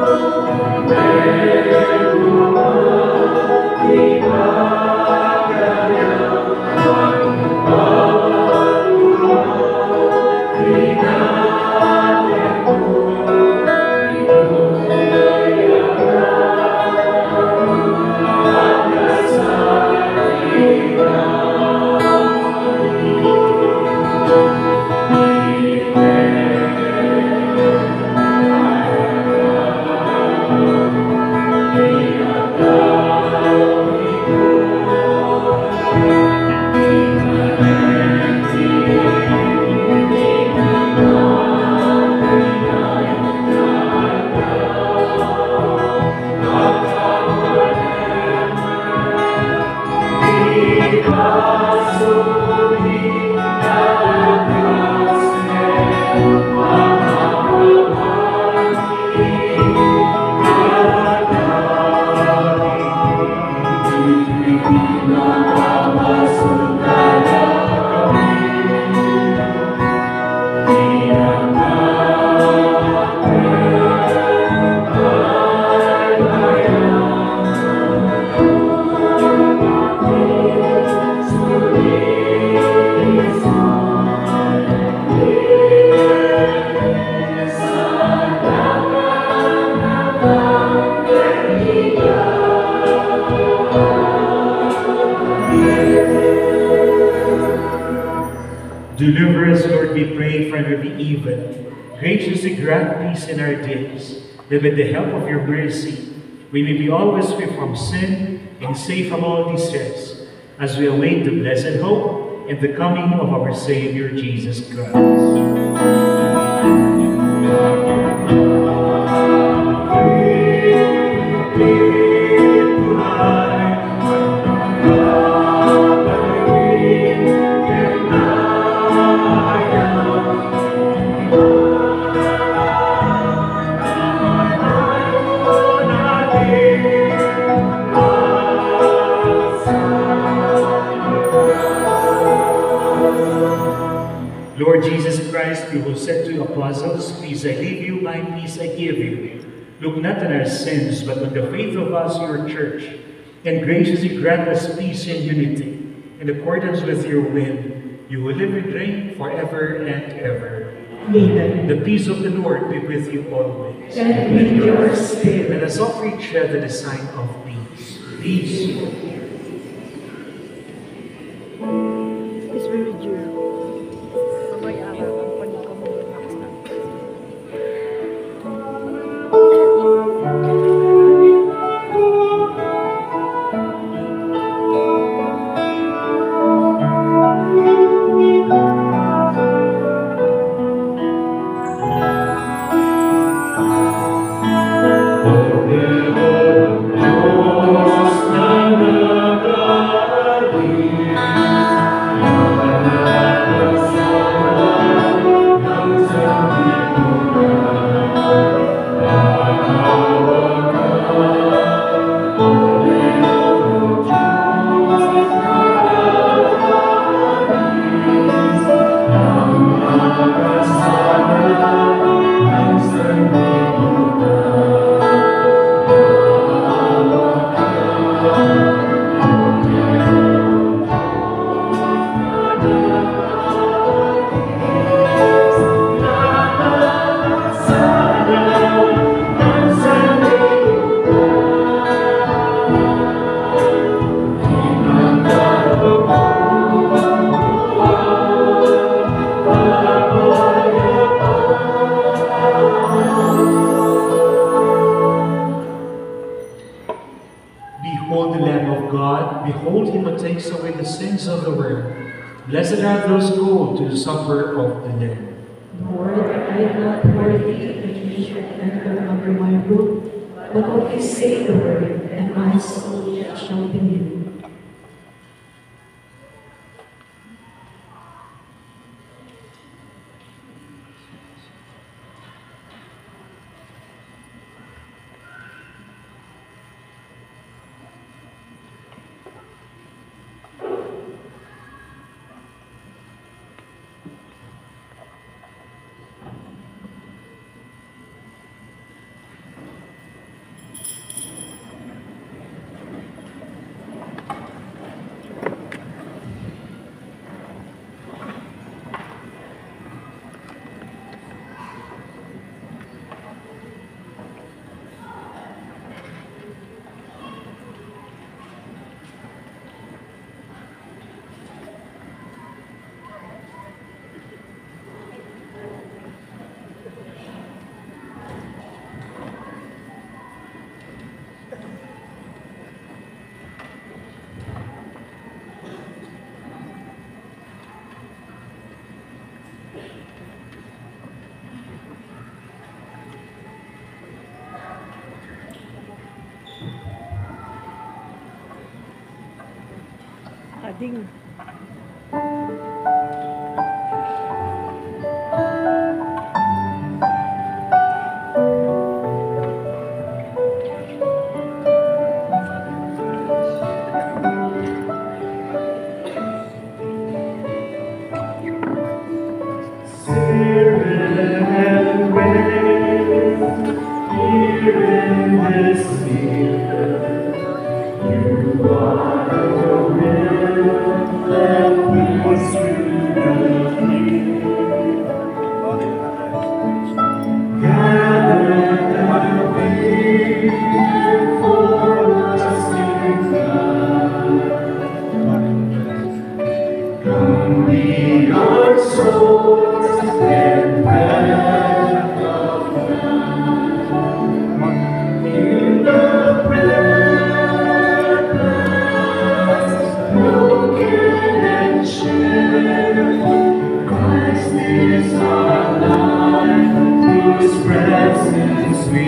Deliver us, Lord, we pray, from every evil. Graciously grant peace in our days, that with the help of your mercy, we may be always free from sin and safe from all distress, as we await the blessed hope and the coming of our Savior, Jesus Christ. Lord Jesus Christ, you who said to your apostles, "Peace I leave you, my peace I give you." Look not on our sins, but on the faith of us, your church, and graciously grant us peace and unity, in accordance with your will, you who live and reign forever and ever. Amen. The peace of the Lord be with you always. And with your spirit. Let us offer each other the sign of peace. Peace. It's very dear. Mamaya ang panikamulo na ako. Behold the Lamb of God, behold him who takes away the sins of the world. Blessed are those who go to the supper of the Lamb. Lord, I am not worthy that you should enter under my roof, but only say the word, and my soul shall be healed. Ading. You are the will. be our source and path of life. In the precious, broken and shared, Christ is our life, whose presence we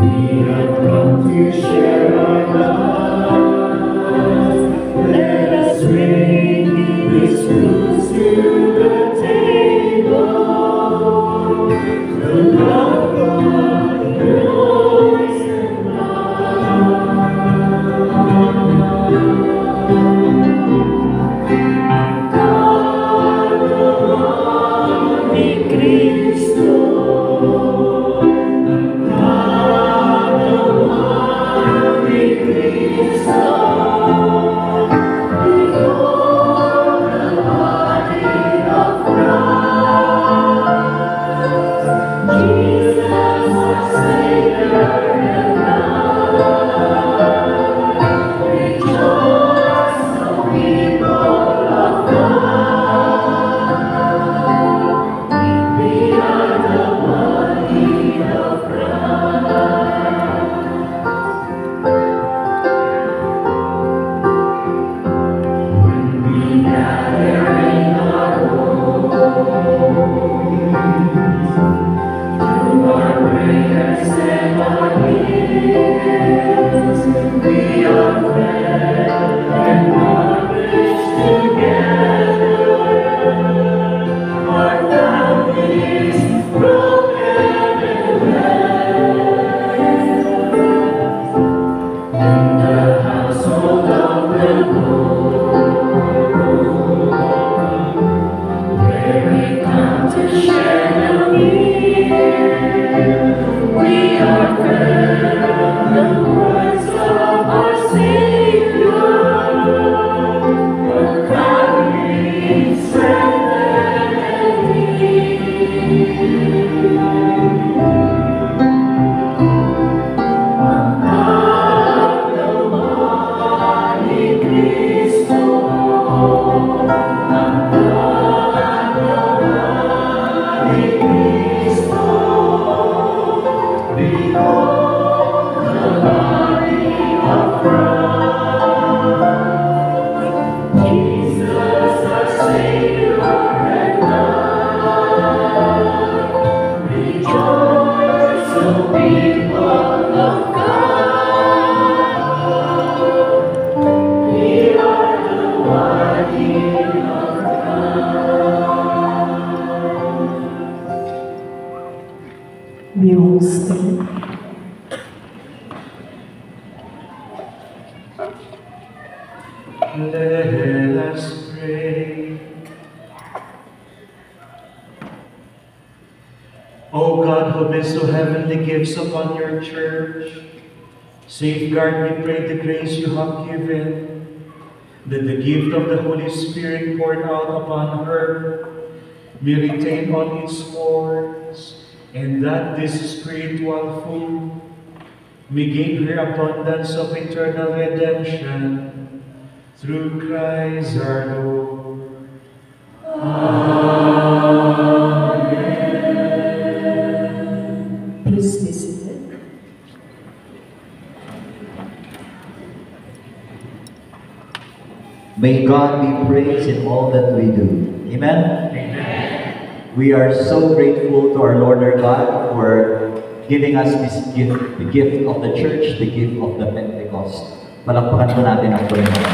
We have come to Let us pray. O God, who bestow heavenly gifts upon your church, safeguard, we pray, the grace you have given, that the gift of the Holy Spirit poured out upon her may retain all its force, and that this spiritual food may gain her abundance of eternal redemption through Christ our Lord. Amen. Please be seated. May God be praised in all that we do. Amen? Amen. We are so grateful to our Lord our God for giving us this gift, the gift of the church, the gift of the Pentecost. Palakpakan po natin ang Panginoon.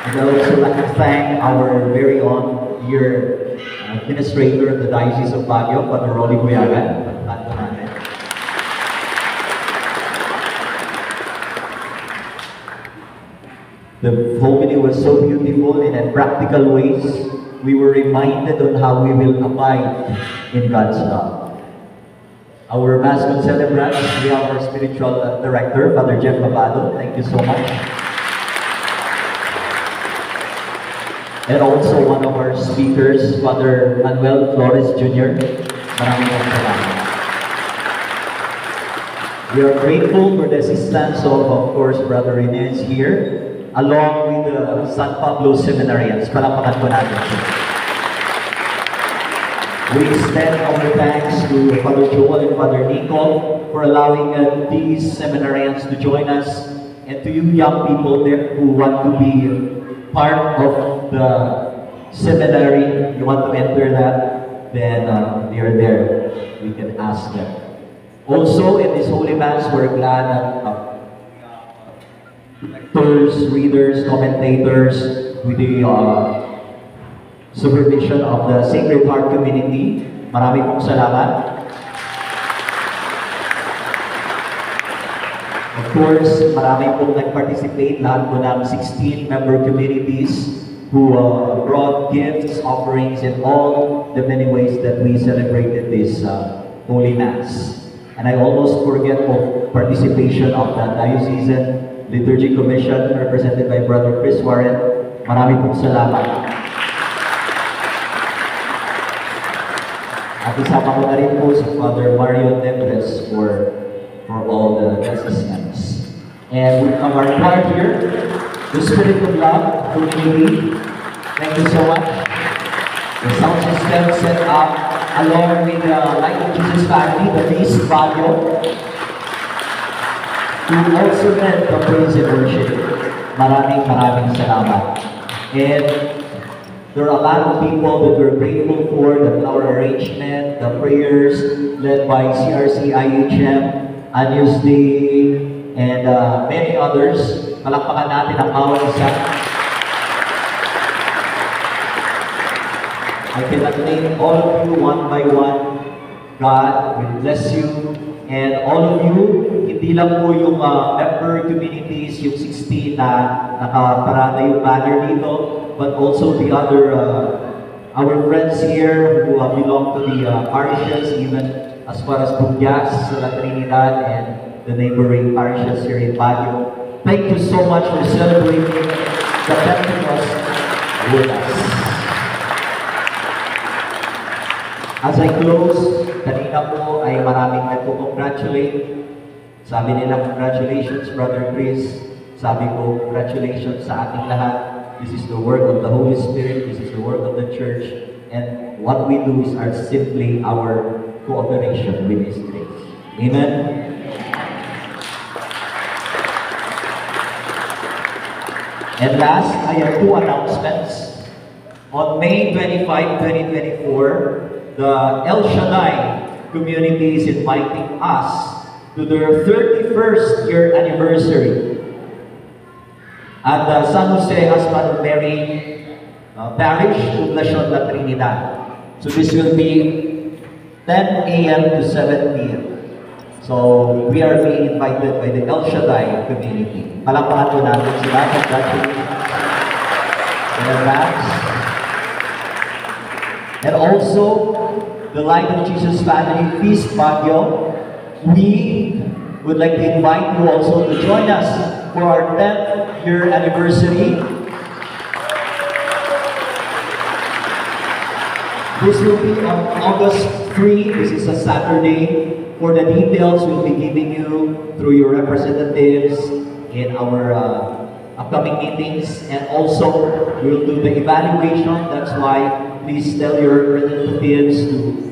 And I would also like to thank our very own dear administrator of the Diocese of Baguio, Father Rolly Buyagan. Palakpakan po natin. The homily was so beautiful, and in practical ways, we were reminded on how we will abide in God's love. Our Mass celebrants, we have our spiritual director, Father Jeff Babado. Thank you so much. And also one of our speakers, Father Manuel Flores Jr. Maraming salamat. We are grateful for the assistance of course, Brother Inez here, along with the San Pablo Seminarians. Palakpakan po natin siya. We extend our thanks to Father Joel and Father Nico for allowing these seminarians to join us, and to you young people there who want to be part of the seminary, you want to enter that, then they are there. We can ask them. Also, in this Holy Mass, we're glad that lectors, readers, commentators, with the supervision of the Sacred Heart community. Marami pong salamat. Of course, marami pong nag-participate, lahat po ng 16 member communities who brought gifts, offerings, in all the many ways that we celebrated this Holy Mass. And I almost forget of participation of the Diocesan Liturgy Commission represented by Brother Chris Warren. Marami pong salamat. At isama ko na rin po si Father Mario Tembres for all the assistance. And we have our choir here, the Spirit of Love, community. Thank you so much. The sound system set up along with the Light of Jesus family, the Feast Baguio, who also led the praise and worship. Maraming salamat. And there are a lot of people that we're grateful for, the flower arrangement, the prayers led by CRC IHM, Agnus Dei, and many others. Palakpakan natin ang bawat isa. I cannot name all of you one by one. God will bless you. And all of you, hindi lang po yung member communities, yung 16 na nakaparada yung banner dito, but also the other, our friends here who belong to the parishes, even as far as Bugyas, La Trinidad, and the neighboring parishes here in Baguio. Thank you so much for celebrating the Pentecost with us. As I close, kanina po ay maraming nagpo-congratulate. Sabi nila, congratulations, Brother Chris. Sabi ko, congratulations sa ating lahat. This is the work of the Holy Spirit. This is the work of the Church. And what we do is simply our cooperation with His grace. Amen? And last, I have two announcements. On May 25, 2024, the El Shaddai community is inviting us to their 31st year anniversary at the San Jose Husband Mary Parish, Poblacion La Trinidad. So this will be 10 a.m. to 7 p.m. So, we are being invited by the El Shaddai community. Palakpakan po natin sila. Congratulations in advance. And also, the Light of Jesus Family Feast Baguio, we would like to invite you also to join us for our 10th year anniversary. This will be on August 3. This is a Saturday. For the details, we'll be giving you through your representatives in our upcoming meetings. And also, we'll do the evaluation. That's why please tell your representatives to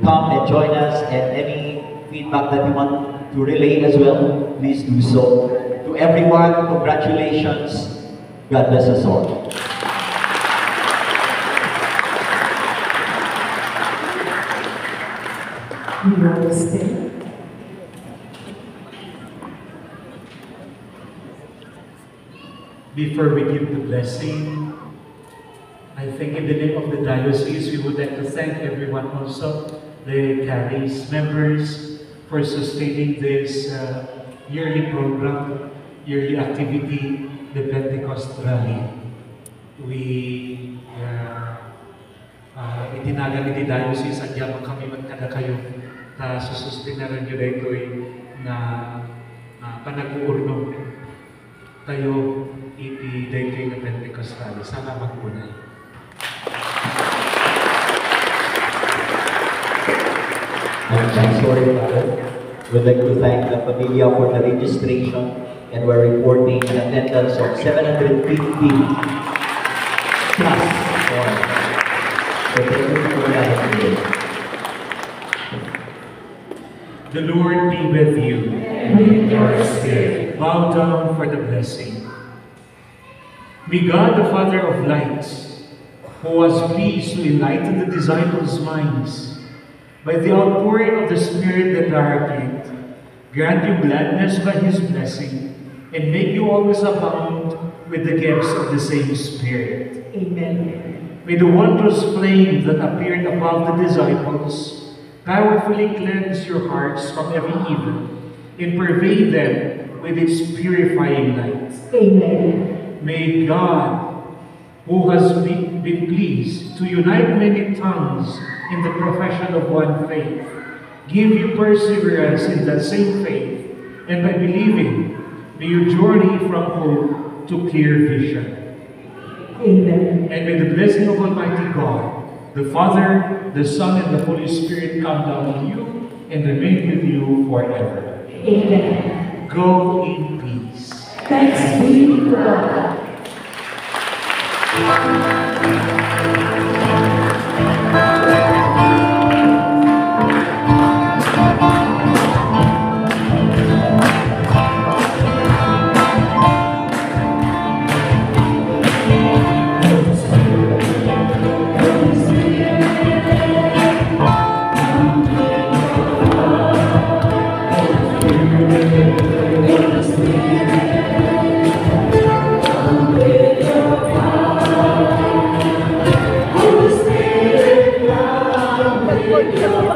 come and join us. And any feedback that you want to relay as well, please do so. To everyone, congratulations. God bless us all. We will stay. Before we give the blessing, I think in the name of the diocese, we would like to thank everyone also, the CARIS members, for sustaining this yearly program, yearly activity, the Pentecost Rally. We itinagan ni diocese at yaman kami magkada kayo ta susustinaran nyo dito na panag-uurno tayo iti dito na Pentecost Rally. Sana magpunay. I'm sorry, Father. We'd like to thank the Familia for the registration, and we're reporting an attendance of 750 plus more. So thank you for that. The Lord be with you. And with your spirit. Bow down for the blessing. May God, the Father of lights, who was pleased to enlighten the disciples' minds by the outpouring of the Spirit that darkened, grant you gladness by His blessing, and make you always abound with the gifts of the same Spirit. Amen. May the wondrous flame that appeared above the disciples powerfully cleanse your hearts from every evil and pervade them with its purifying light. Amen. May God, who has been pleased to unite many tongues in the profession of one faith, give you perseverance in that same faith, and by believing, may you journey from hope to clear vision. Amen. And may the blessing of Almighty God, the Father, the Son, and the Holy Spirit come down on you and remain with you forever. Amen. Go in peace. Thanks be to God. Thank you.